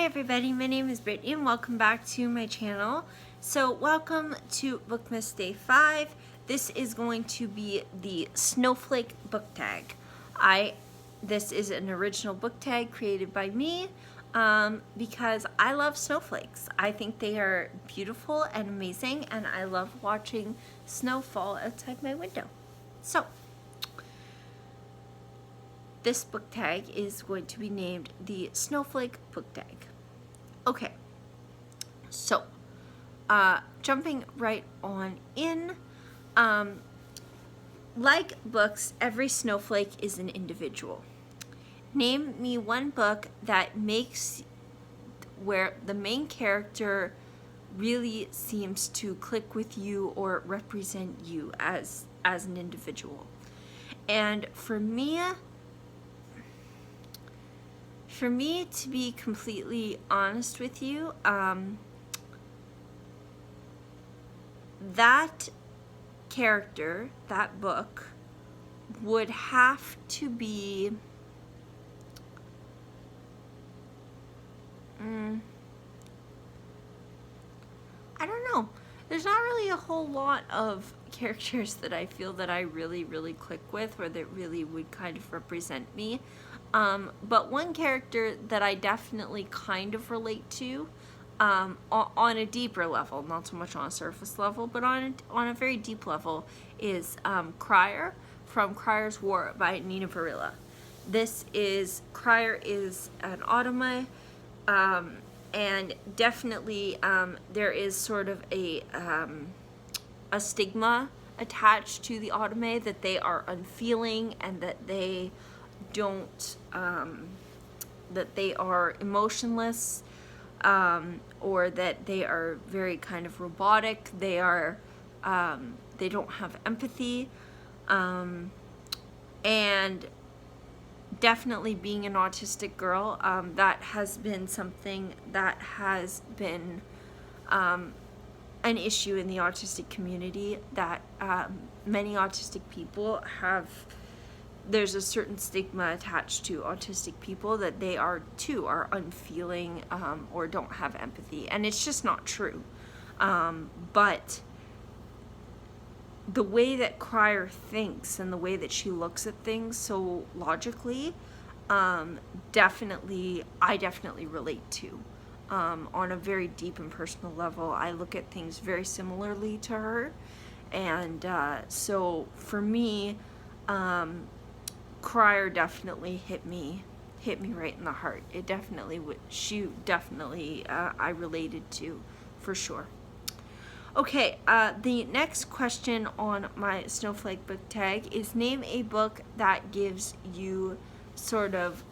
everybody, my name is Brittany and welcome back to my channel. So welcome to Bookmas Day 5. This is going to be the Snowflake book tag. This is an original book tag created by me because I love snowflakes. I think they are beautiful and amazing, and I love watching snow fall outside my window. So this book tag is going to be named the Snowflake book tag. Okay, so jumping right on in, like books, every snowflake is an individual. Name me one book that makes where the main character really seems to click with you or represent you as an individual. And for me, to be completely honest with you, that character, that book, would have to be I don't know. There's not really a whole lot of characters that I feel that I really click with or that really would kind of represent me. But one character that I definitely kind of relate to on a deeper level, not so much on a surface level, but on a very deep level, is Crier from Crier's War by Nina Varilla. Crier is an automa, and definitely there is sort of a stigma attached to the automa that they are unfeeling and that they don't, that they are emotionless, or that they are very kind of robotic. They don't have empathy, and definitely being an autistic girl, that has been something that has been an issue in the autistic community, that many autistic people have. There's a certain stigma attached to autistic people that they are unfeeling, or don't have empathy, and it's just not true. But the way that Crier thinks and the way that she looks at things so logically, I definitely relate to. On a very deep and personal level, I look at things very similarly to her, and so for me, Crier definitely hit me right in the heart. It definitely I related to, for sure. Okay, the next question on my Snowflake book tag is name a book that gives you sort of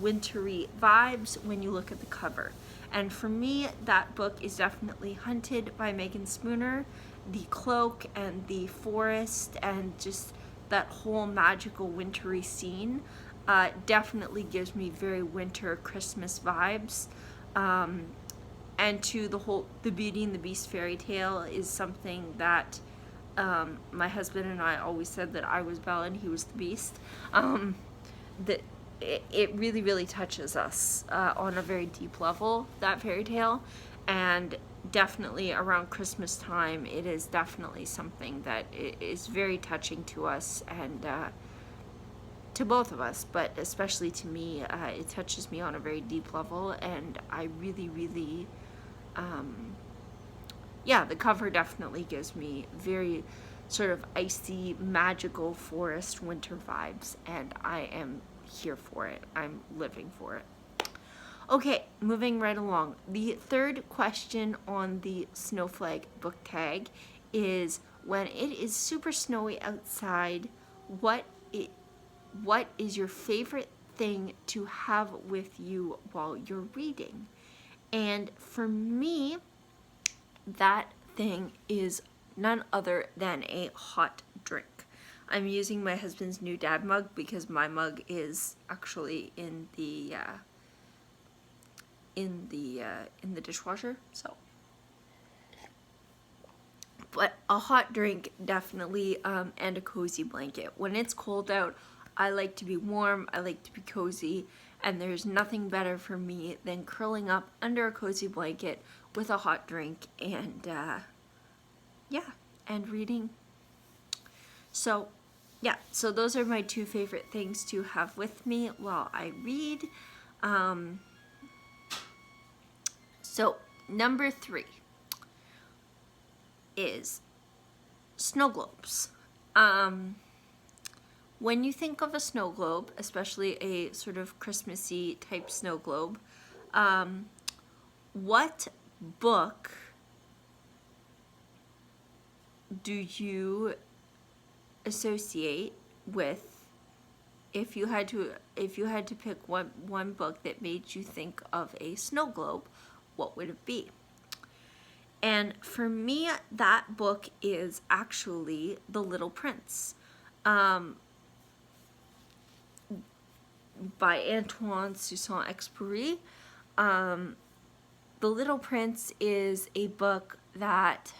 wintry vibes when you look at the cover. And for me, that book is definitely Hunted by Megan Spooner. The cloak and the forest and just that whole magical wintry scene definitely gives me very winter Christmas vibes. And to the Beauty and the Beast fairy tale is something that my husband and I always said that I was Belle and he was the Beast. That it really touches us on a very deep level, that fairy tale, and definitely around Christmas time it is definitely something that is very touching to us, and to both of us, but especially to me. It touches me on a very deep level, and I really the cover definitely gives me very sort of icy, magical forest winter vibes, and I am here for it. I'm living for it. Okay, moving right along. The third question on the Snowflake book tag is, when it is super snowy outside, what is your favorite thing to have with you while you're reading? And for me, that thing is none other than a hot drink. I'm using my husband's new dad mug because my mug is actually in the dishwasher, so. But a hot drink definitely, and a cozy blanket. When it's cold out, I like to be warm, I like to be cozy, and there's nothing better for me than curling up under a cozy blanket with a hot drink and and reading. So so those are my two favorite things to have with me while I read. So number 3 is snow globes. When you think of a snow globe, especially a sort of Christmassy type snow globe, what book do you associate with? If you had to pick one book that made you think of a snow globe, what would it be? And for me, that book is actually The Little Prince, by Antoine Saint-Exupéry. The Little Prince is a book that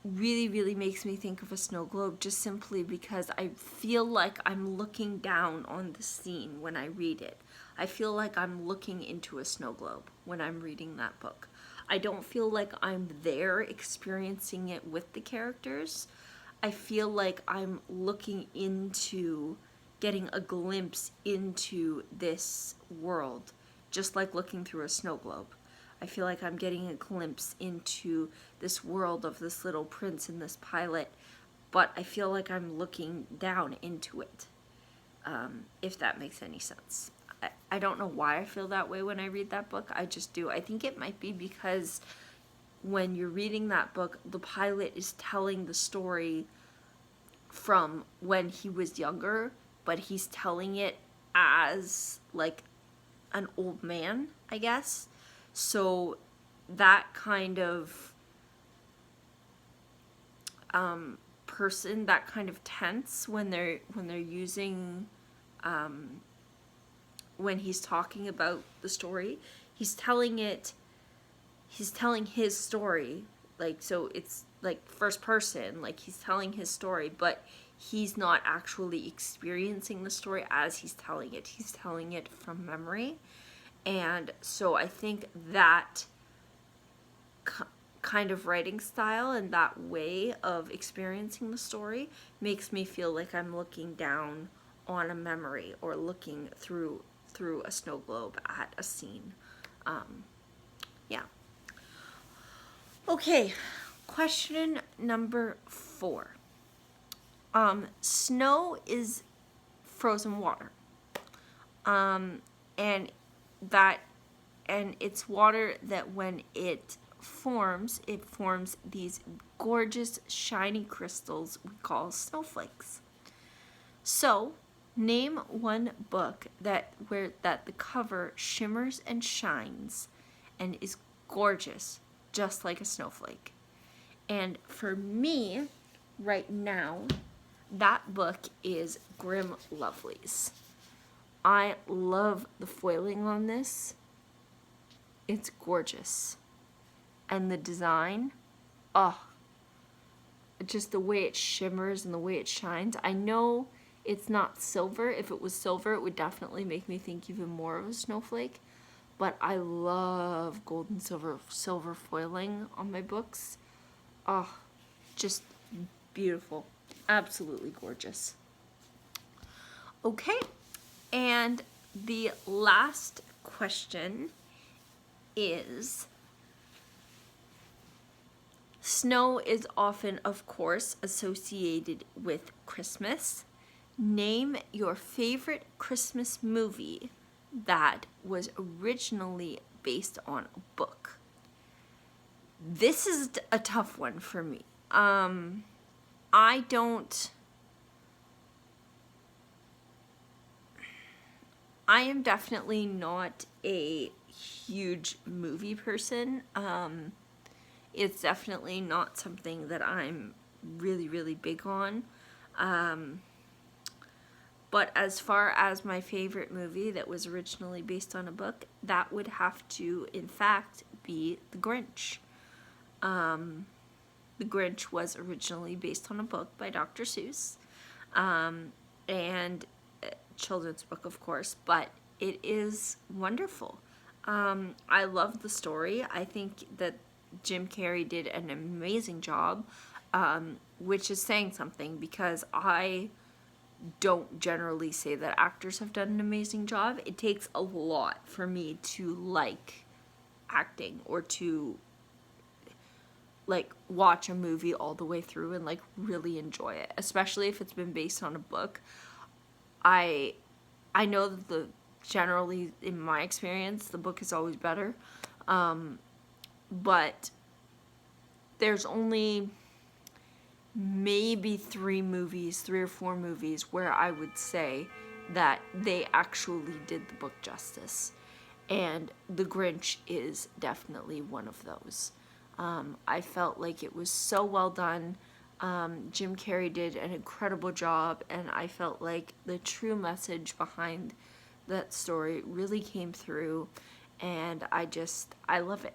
really, really makes me think of a snow globe, just simply because I feel like I'm looking down on the scene when I read it. I feel like I'm looking into a snow globe when I'm reading that book. I don't feel like I'm there experiencing it with the characters. I feel like I'm looking into, getting a glimpse into this world, just like looking through a snow globe. I feel like I'm getting a glimpse into this world of this little prince and this pilot, but I feel like I'm looking down into it, if that makes any sense. I don't know why I feel that way when I read that book. I just do. I think it might be because when you're reading that book, the pilot is telling the story from when he was younger, but he's telling it as like an old man, I guess. So that kind of person, that kind of tense when they're using when he's talking about the story, he's telling his story, like, so it's like first person, like he's telling his story, but he's not actually experiencing the story as he's telling it. He's telling it from memory. And so I think that kind of writing style and that way of experiencing the story makes me feel like I'm looking down on a memory or looking through a snow globe at a scene. Okay, question number 4. Snow is frozen water. And it's water that when it forms these gorgeous shiny crystals we call snowflakes. So, name one book that the cover shimmers and shines and is gorgeous, just like a snowflake. And for me, right now, that book is Grim Lovelies. I love the foiling on this. It's gorgeous. And the design, just the way it shimmers and the way it shines. I know it's not silver. If it was silver, it would definitely make me think even more of a snowflake. But I love gold and silver foiling on my books. Just beautiful. Absolutely gorgeous. Okay, and the last question is, snow is often, of course, associated with Christmas. Name your favorite Christmas movie that was originally based on a book. This is a tough one for me. I am definitely not a huge movie person. It's definitely not something that I'm really, really big on. But as far as my favorite movie that was originally based on a book, that would have to, in fact, be The Grinch. The Grinch was originally based on a book by Dr. Seuss. And children's book, of course, but it is wonderful. I love the story. I think that Jim Carrey did an amazing job, which is saying something because I don't generally say that actors have done an amazing job. It takes a lot for me to like acting or to like watch a movie all the way through and like really enjoy it, especially if it's been based on a book. I know that generally in my experience the book is always better, but there's only maybe 3 or 4 movies where I would say that they actually did the book justice, and The Grinch is definitely one of those. I felt like it was so well done. Jim Carrey did an incredible job, and I felt like the true message behind that story really came through, and I love it.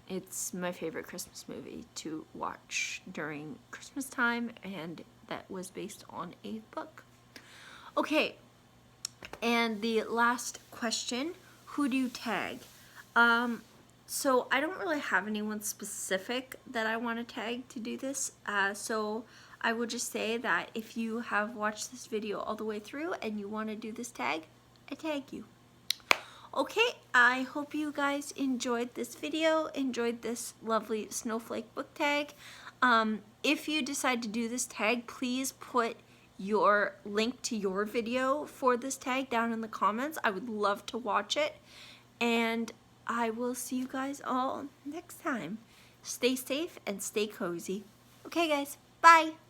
It's my favorite Christmas movie to watch during Christmas time, and that was based on a book. Okay, and the last question, who do you tag? So I don't really have anyone specific that I want to tag to do this, so I will just say that if you have watched this video all the way through and you want to do this tag, I tag you. Okay, I hope you guys enjoyed this video, enjoyed this lovely Snowflake book tag. If you decide to do this tag, please put your link to your video for this tag down in the comments. I would love to watch it, and I will see you guys all next time. Stay safe and stay cozy. Okay guys, bye!